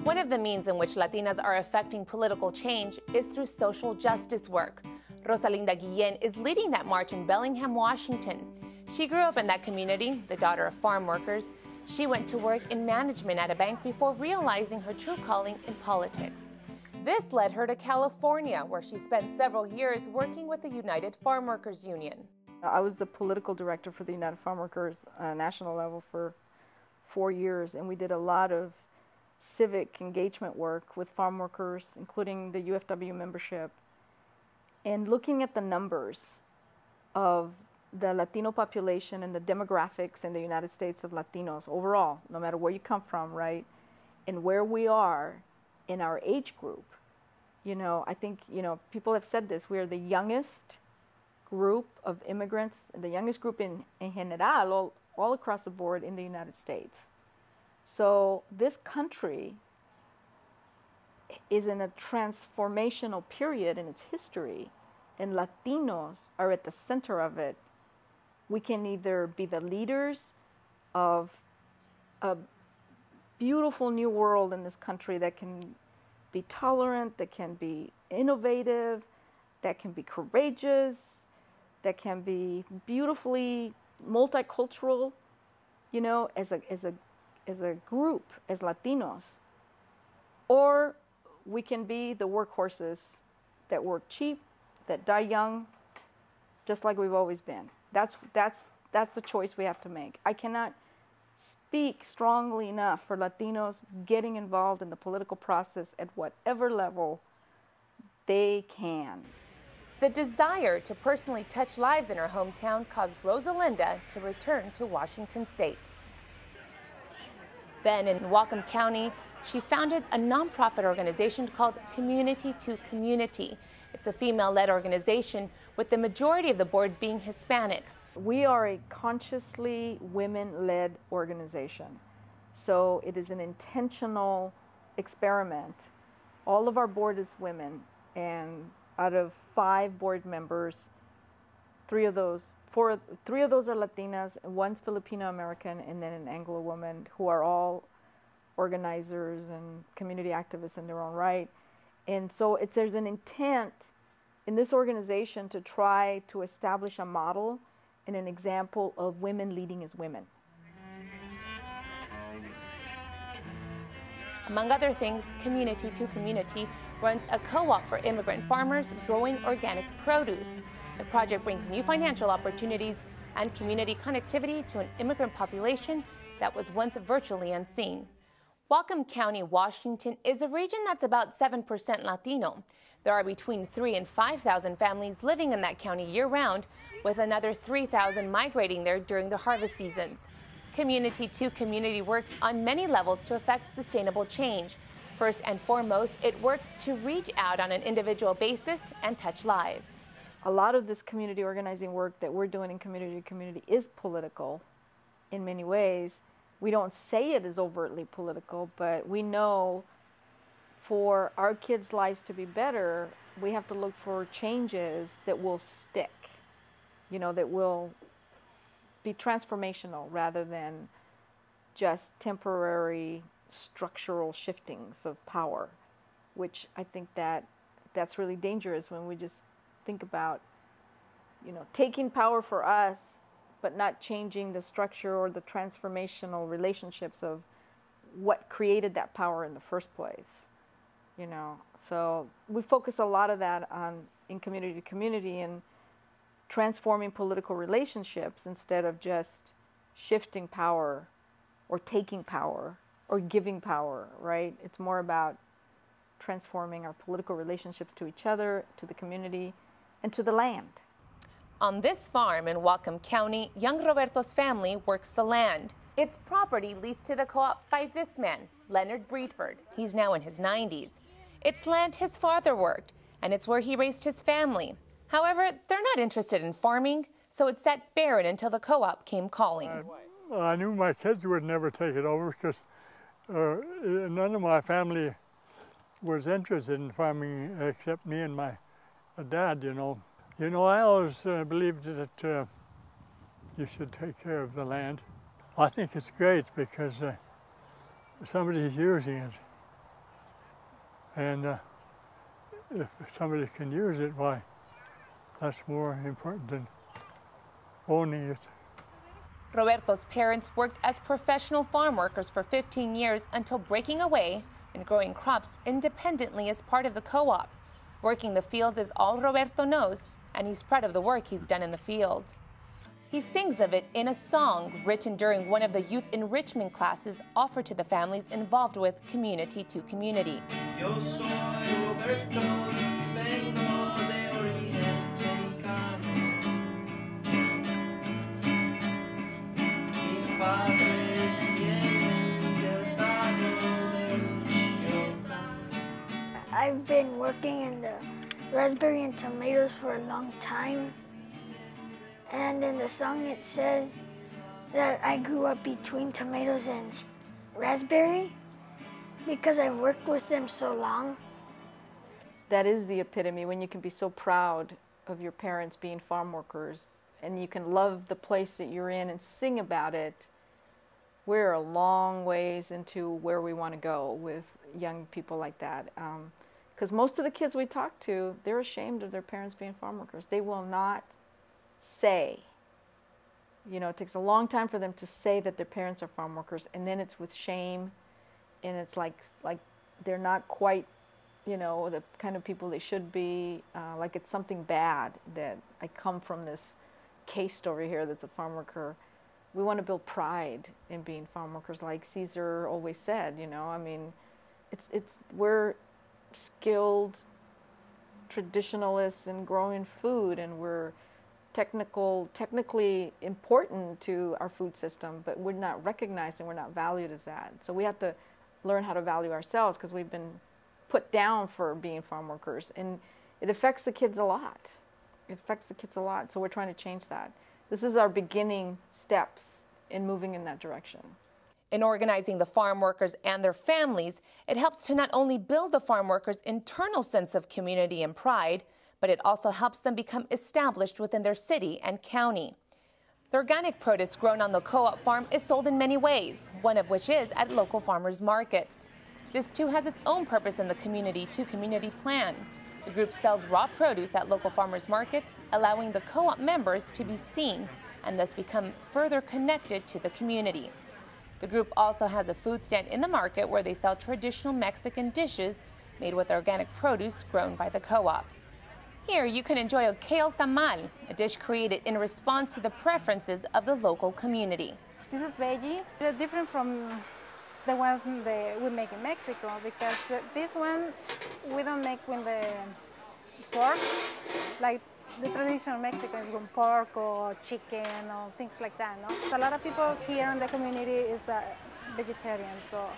One of the means in which Latinas are affecting political change is through social justice work. Rosalinda Guillen is leading that march in Bellingham, Washington. She grew up in that community, the daughter of farm workers. She went to work in management at a bank before realizing her true calling in politics. This led her to California, where she spent several years working with the United Farm Workers Union. I was the political director for the United Farm Workers national level for 4 years, and we did a lot of civic engagement work with farm workers, including the UFW membership, and looking at the numbers of the Latino population and the demographics in the United States of Latinos overall, no matter where you come from, right, and where we are in our age group. You know, I think, you know, people have said this, we are the youngest group of immigrants, the youngest group in general, all across the board in the United States. So this country is in a transformational period in its history, and Latinos are at the center of it. We can either be the leaders of a beautiful new world in this country that can be tolerant, that can be innovative, that can be courageous, that can be beautifully multicultural, you know, as a group, as Latinos. Or we can be the workhorses that work cheap, that die young, just like we've always been. That's the choice we have to make. I cannot speak strongly enough for Latinos getting involved in the political process at whatever level they can. The desire to personally touch lives in her hometown caused Rosalinda to return to Washington State. Then in Whatcom County, she founded a nonprofit organization called Community to Community. It's a female-led organization with the majority of the board being Hispanic. We are a consciously women-led organization. So it is an intentional experiment. All of our board is women, and out of 5 board members, 3 of those are Latinas, and 1's Filipino American, and then an Anglo woman, who are all organizers and community activists in their own right. And so there's an intent in this organization to try to establish a model and an example of women leading as women. Among other things, Community to Community runs a co-op for immigrant farmers growing organic produce. The project brings new financial opportunities and community connectivity to an immigrant population that was once virtually unseen. Whatcom County, Washington is a region that's about 7% Latino. There are between 3,000 and 5,000 families living in that county year-round, with another 3,000 migrating there during the harvest seasons. Community to Community works on many levels to affect sustainable change. First and foremost, it works to reach out on an individual basis and touch lives. A lot of this community organizing work that we're doing in Community to Community is political in many ways. We don't say it is overtly political, but we know for our kids' lives to be better, we have to look for changes that will stick, you know, that will be transformational rather than just temporary structural shiftings of power, which I think that's really dangerous when we just think about, you know, taking power for us, but not changing the structure or the transformational relationships of what created that power in the first place, you know. So we focus a lot of that in Community to Community and transforming political relationships instead of just shifting power or taking power or giving power, right? It's more about transforming our political relationships to each other, to the community, and to the land. On this farm in Whatcom County, young Roberto's family works the land. It's property leased to the co-op by this man, Leonard Breedford. He's now in his 90s. It's land his father worked, and it's where he raised his family. However, they're not interested in farming, so it sat barren until the co-op came calling. I knew my kids would never take it over because none of my family was interested in farming except me and my dad, you know. You know, I always believed that you should take care of the land. I think it's great because somebody's using it. And if somebody can use it, why, that's more important than owning it. Roberto's parents worked as professional farm workers for 15 years until breaking away and growing crops independently as part of the co-op. Working the fields is all Roberto knows, and he's proud of the work he's done in the field. He sings of it in a song written during one of the youth enrichment classes offered to the families involved with Community to Community. Yo soy Roberto, vengo de origen mexicano. Mis padres vienen del estado de Michoacán. I've been working in the raspberry and tomatoes for a long time. And in the song it says that I grew up between tomatoes and raspberry because I've worked with them so long. That is the epitome, when you can be so proud of your parents being farm workers and you can love the place that you're in and sing about it. We're a long ways into where we want to go with young people like that. Because most of the kids we talk to, they're ashamed of their parents being farm workers. They will not say. You know, it takes a long time for them to say that their parents are farm workers, and then it's with shame, and it's like they're not quite, you know, the kind of people they should be, like it's something bad that I come from this caste over here that's a farm worker. We want to build pride in being farm workers, like Caesar always said, you know. I mean, we're skilled traditionalists in growing food, and we're technically important to our food system, but we're not recognized and we're not valued as that. So we have to learn how to value ourselves, because we've been put down for being farm workers, and it affects the kids a lot. It affects the kids a lot, so we're trying to change that. This is our beginning steps in moving in that direction. In organizing the farm workers and their families, it helps to not only build the farm workers' internal sense of community and pride, but it also helps them become established within their city and county. The organic produce grown on the co-op farm is sold in many ways, one of which is at local farmers markets. This too has its own purpose in the Community to Community plan. The group sells raw produce at local farmers markets, allowing the co-op members to be seen and thus become further connected to the community. The group also has a food stand in the market where they sell traditional Mexican dishes made with organic produce grown by the co-op. Here you can enjoy a kale tamal, a dish created in response to the preferences of the local community. This is veggie. They're different from the ones that we make in Mexico, because this one we don't make with the pork, like the traditional Mexican is with pork or chicken or things like that. No? So a lot of people here in the community is vegetarian, so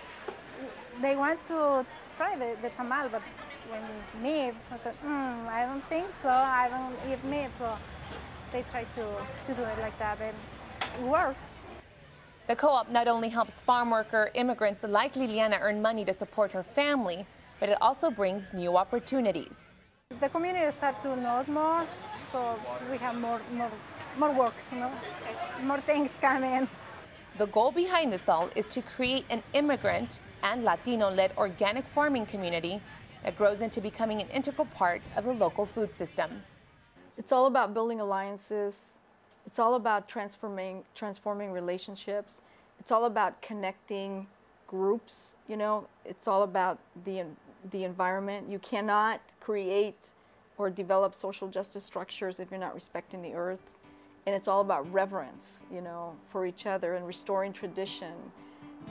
they want to try the tamal, but when meat, I said, I don't think so, I don't eat meat, so they try to do it like that, and it works. The co-op not only helps farm worker immigrants like Liliana earn money to support her family, but it also brings new opportunities. The community start to know us more, so we have more work, you know, more things coming. The goal behind this all is to create an immigrant and Latino-led organic farming community that grows into becoming an integral part of the local food system. It's all about building alliances. It's all about transforming relationships. It's all about connecting groups, you know. It's all about the environment. You cannot create or develop social justice structures if you're not respecting the earth. And it's all about reverence, you know, for each other and restoring tradition.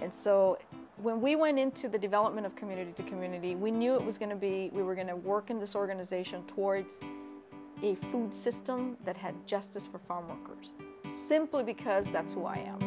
And so when we went into the development of Community to Community, we knew it was going to be, we were going to work in this organization towards a food system that had justice for farm workers, simply because that's who I am.